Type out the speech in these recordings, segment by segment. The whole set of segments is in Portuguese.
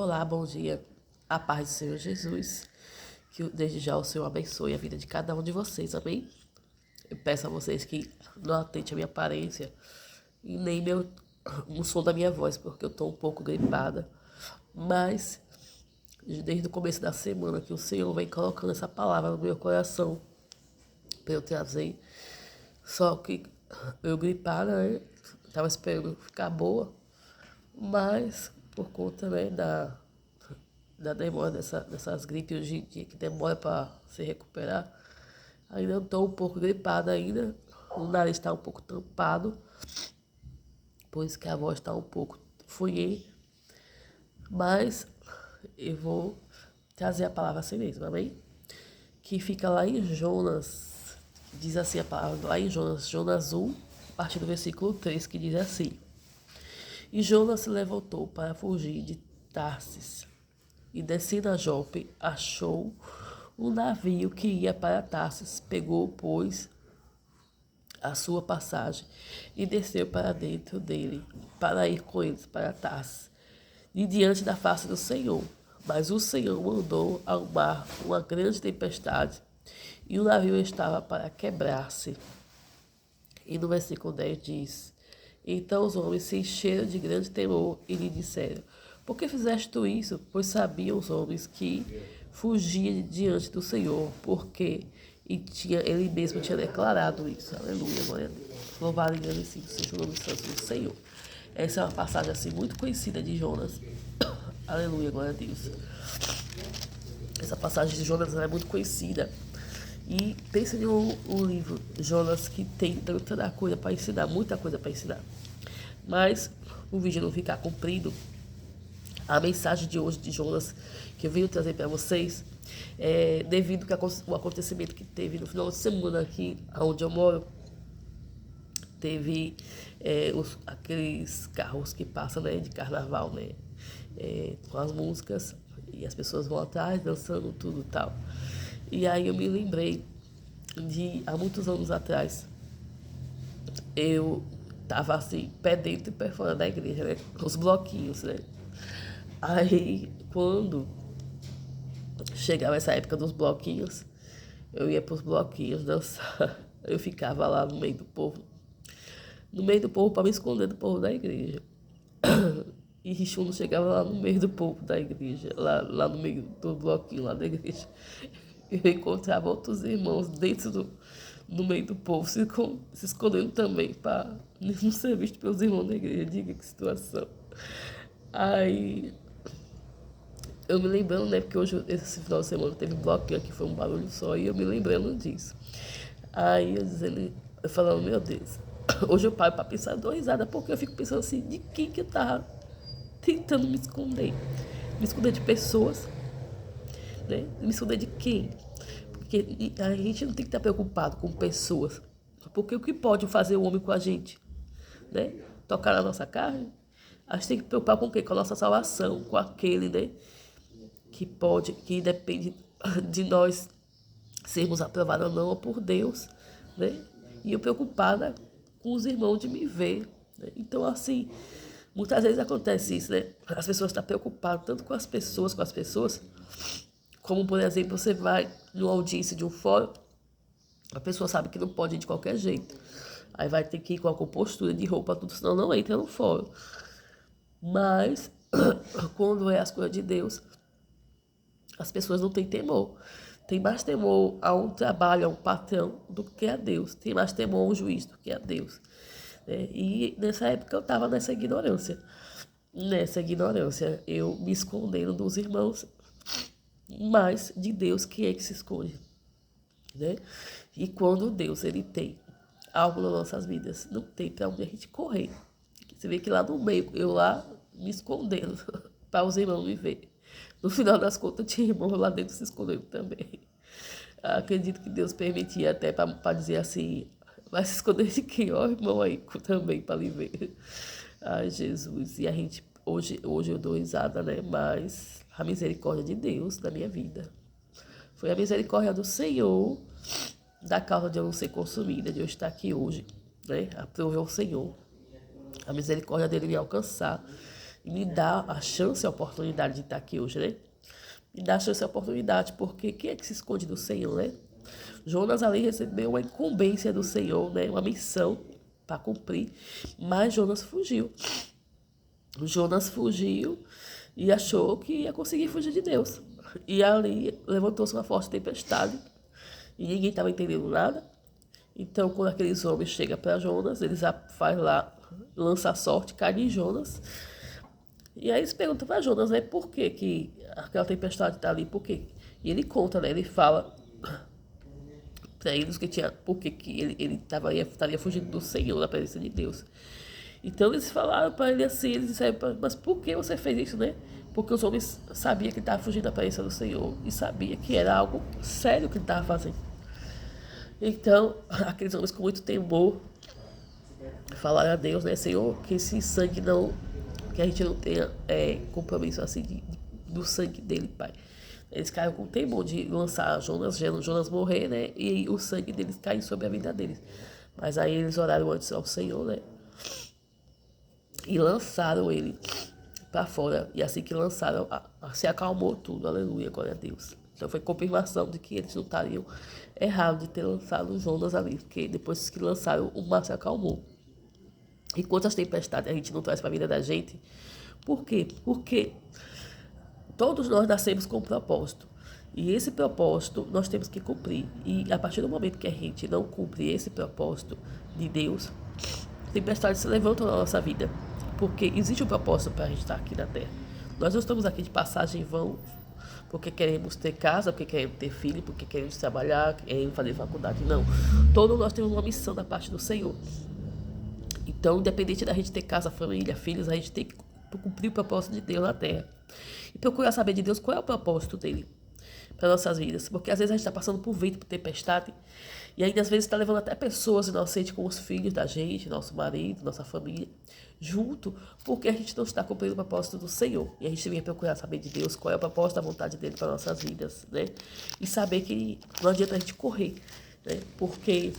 Olá, bom dia. A paz do Senhor Jesus. Desde já o Senhor abençoe a vida de cada um de vocês, amém? Eu peço a vocês que não atentem a minha aparência e nem o som da minha voz, porque eu estou um pouco gripada. Mas, desde o começo da semana, que o Senhor vem colocando essa palavra no meu coração para eu trazer. Só que eu gripada, né? Tava esperando ficar boa, mas por conta, né, da demora dessas gripes hoje em dia, que demora para se recuperar. Ainda estou um pouco gripada ainda, o nariz está um pouco tampado, por isso que a voz está um pouco funhê, mas eu vou trazer a palavra assim mesmo, amém? Que fica lá em Jonas, diz assim a palavra, lá em Jonas 1, a partir do versículo 3, que diz assim: E Jonas se levantou para fugir de Tarsis, e descendo a Jope, achou um navio que ia para Tarsis. Pegou, pois, a sua passagem e desceu para dentro dele, para ir com eles para Tarsis, e diante da face do Senhor. Mas o Senhor mandou ao mar uma grande tempestade, e o navio estava para quebrar-se. E no versículo 10 diz: Então os homens se encheram de grande temor e lhe disseram: Por que fizeste tu isso? Pois sabiam os homens que fugia diante do Senhor, porque ele mesmo tinha declarado isso. Aleluia, glória a Deus. Louvado e agradecido seja o nome santo do Senhor. Essa é uma passagem assim muito conhecida de Jonas. Aleluia, glória a Deus. Essa passagem de Jonas é muito conhecida. E pensa em um livro, Jonas, que tem tanta coisa para ensinar, muita coisa para ensinar. Mas o vídeo não ficar comprido, a mensagem de hoje de Jonas, que eu venho trazer para vocês, devido ao acontecimento que teve no final de semana aqui onde eu moro, teve aqueles carros que passam, né, de carnaval, né, com as músicas, e as pessoas vão atrás, dançando tudo e tal. E aí eu me lembrei de, há muitos anos atrás, eu tava assim, pé dentro e pé fora da igreja, né, os bloquinhos, né. Aí, quando chegava essa época dos bloquinhos, eu ia pros bloquinhos dançar. Eu ficava lá no meio do povo para me esconder do povo da igreja. E Richuno chegava lá no meio do povo da igreja, lá no meio do bloquinho lá da igreja. Eu encontrava outros irmãos no meio do povo, se escondendo também para não ser visto pelos irmãos da igreja. Diga que situação. Aí eu me lembrando, né, porque hoje, esse final de semana, teve um bloquinho aqui, foi um barulho só, e eu me lembrando disso. Aí eu falando, meu Deus, hoje eu paro pra pensar, eu dou risada, porque eu fico pensando assim, de quem que eu tava tentando me esconder? Me esconder de pessoas, né? Me esconder de quem? Porque a gente não tem que estar preocupado com pessoas, porque o que pode fazer o homem com a gente, né? Tocar na nossa carne? A gente tem que preocupar com o quê? Com a nossa salvação, com aquele, né, que depende de nós sermos aprovados ou não por Deus, né? E eu preocupada com os irmãos de me ver, né? Então, assim, muitas vezes acontece isso, né? As pessoas estão preocupadas tanto com as pessoas, como, por exemplo, você vai numa audiência de um fórum, a pessoa sabe que não pode ir de qualquer jeito. Aí vai ter que ir com a compostura de roupa, tudo, senão não entra no fórum. Mas, quando é as coisas de Deus, as pessoas não têm temor. Tem mais temor a um trabalho, a um patrão, do que a Deus. Tem mais temor a um juiz do que a Deus. E nessa época eu estava nessa ignorância. Nessa ignorância, eu me escondendo dos irmãos, mas de Deus, quem é que se esconde? Né? E quando Deus ele tem algo nas nossas vidas, não tem para onde a gente correr. Você vê que lá no meio, eu lá me escondendo, para os irmãos me verem. No final das contas, tinha irmão lá dentro se escondendo também. Acredito que Deus permitia até para dizer assim, vai se esconder de quem? Ó, irmão aí também, para lhe ver. Ai, Jesus. E a gente, hoje eu dou risada, né? Mas a misericórdia de Deus na minha vida. Foi a misericórdia do Senhor, da causa de eu não ser consumida, de eu estar aqui hoje, né? Aprove ao Senhor. A misericórdia dele me alcançar e me dá a chance e a oportunidade de estar aqui hoje, né? Me dá a chance e a oportunidade, porque quem é que se esconde do Senhor, né? Jonas ali recebeu uma incumbência do Senhor, né? Uma missão para cumprir, mas Jonas fugiu. Jonas fugiu e achou que ia conseguir fugir de Deus. E ali levantou-se uma forte tempestade e ninguém estava entendendo nada. Então, quando aqueles homens chegam para Jonas, eles faz lá, lança a sorte, cai em Jonas. E aí eles perguntam para Jonas, né, por que aquela tempestade está ali, por quê? E ele conta, né, ele fala para eles que tinha, por que ele estaria fugindo do Senhor, da presença de Deus. Então eles falaram para ele assim, eles disseram, mas por que você fez isso, né? Porque os homens sabiam que ele estava fugindo da presença do Senhor e sabia que era algo sério que ele estava fazendo. Então, aqueles homens com muito temor falaram a Deus, né, Senhor, que esse sangue não, que a gente não tenha compromisso assim do sangue dele, Pai. Eles caíram com temor de lançar Jonas morrer, né, e o sangue deles cair sobre a vida deles. Mas aí eles oraram antes ao Senhor, né, e lançaram ele para fora. E assim que lançaram, se acalmou tudo. Aleluia, glória a Deus. Então foi confirmação de que eles não estariam errados de ter lançado Jonas ali, porque depois que lançaram, o mar se acalmou. E quantas tempestades a gente não traz para a vida da gente? Por quê? Porque todos nós nascemos com um propósito. E esse propósito nós temos que cumprir. E a partir do momento que a gente não cumpre esse propósito de Deus, tempestades se levantam na nossa vida. Porque existe um propósito para a gente estar aqui na Terra. Nós não estamos aqui de passagem em vão, porque queremos ter casa, porque queremos ter filho, porque queremos trabalhar, queremos fazer faculdade. Não. Todos nós temos uma missão da parte do Senhor. Então, independente da gente ter casa, família, filhos, a gente tem que cumprir o propósito de Deus na Terra. E procurar saber de Deus qual é o propósito dele para nossas vidas. Porque às vezes a gente está passando por vento, por tempestade, e ainda às vezes está levando até pessoas inocentes como os filhos da gente, nosso marido, nossa família, junto, porque a gente não está cumprindo o propósito do Senhor. E a gente vem procurar saber de Deus qual é o propósito da vontade dele para nossas vidas, né? E saber que não adianta a gente correr, né? Porque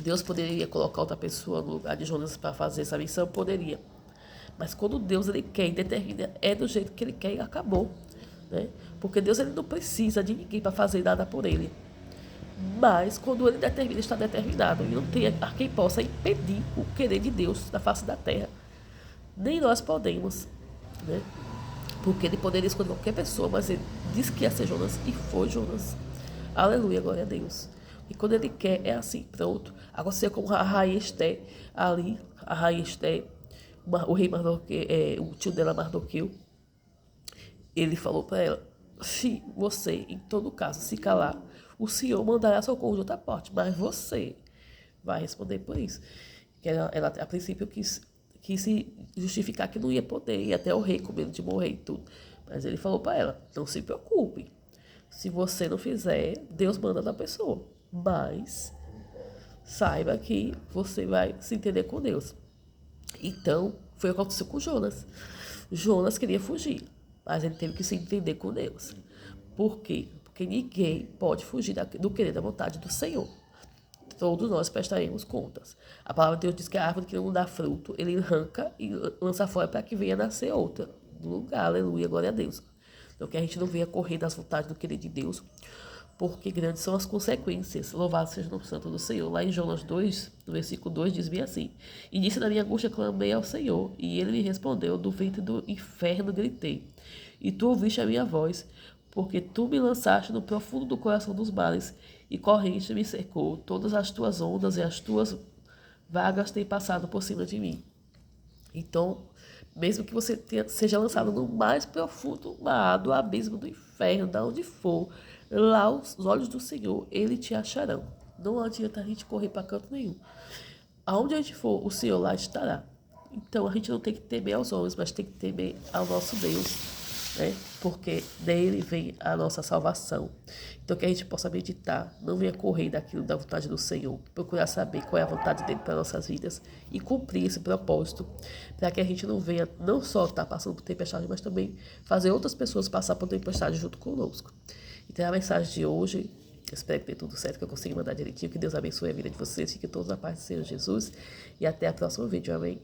Deus poderia colocar outra pessoa no lugar de Jonas para fazer essa missão? Poderia. Mas quando Deus ele quer e determina, é do jeito que ele quer e acabou. Né? Porque Deus ele não precisa de ninguém para fazer nada por ele. Mas quando ele determina, está determinado. E não tem a quem possa impedir o querer de Deus na face da terra. Nem nós podemos. Né? Porque ele poderia escolher qualquer pessoa, mas ele disse que ia ser Jonas e foi Jonas. Aleluia, glória a Deus. E quando ele quer, é assim, pronto. Aconteceu com a rainha Esté ali, a rainha Esté, o rei Mardoqueu, o tio dela Mardoqueu, ele falou para ela, se você, em todo caso, se calar, o Senhor mandará socorro de outra parte, mas você vai responder por isso. Ela a princípio quis se justificar que não ia poder, ir até o rei com medo de morrer e tudo. Mas ele falou para ela, não se preocupe, se você não fizer, Deus manda na pessoa. Mas saiba que você vai se entender com Deus. Então, foi o que aconteceu com Jonas. Jonas queria fugir, mas ele teve que se entender com Deus. Por quê? Porque ninguém pode fugir do querer da vontade do Senhor. Todos nós prestaremos contas. A palavra de Deus diz que a árvore que não dá fruto, ele arranca e lança fora para que venha nascer outra no lugar. Aleluia, glória a Deus. Então, que a gente não venha correr das vontades do querer de Deus, porque grandes são as consequências. Louvado seja o nome santo do Senhor. Lá em Jonas 2, no versículo 2, diz bem assim: E disse na minha angústia, clamei ao Senhor, e ele me respondeu, do ventre do inferno gritei. E tu ouviste a minha voz, porque tu me lançaste no profundo do coração dos mares, e corrente me cercou, todas as tuas ondas e as tuas vagas têm passado por cima de mim. Então, mesmo que você seja lançado no mais profundo mar, do abismo do inferno, de onde for, lá os olhos do Senhor, ele te acharão. Não adianta a gente correr para canto nenhum. Aonde a gente for, o Senhor lá estará. Então, a gente não tem que temer aos homens, mas tem que temer ao nosso Deus, né? Porque dele vem a nossa salvação. Então, que a gente possa meditar, não venha correr daquilo da vontade do Senhor, procurar saber qual é a vontade dele para nossas vidas e cumprir esse propósito, para que a gente não venha não só estar passando por tempestade, mas também fazer outras pessoas passar por tempestade junto conosco. Então, a mensagem de hoje, eu espero que tenha tudo certo, que eu consiga mandar direitinho, que Deus abençoe a vida de vocês, fiquem todos na paz do Senhor Jesus, e até o próximo vídeo, amém?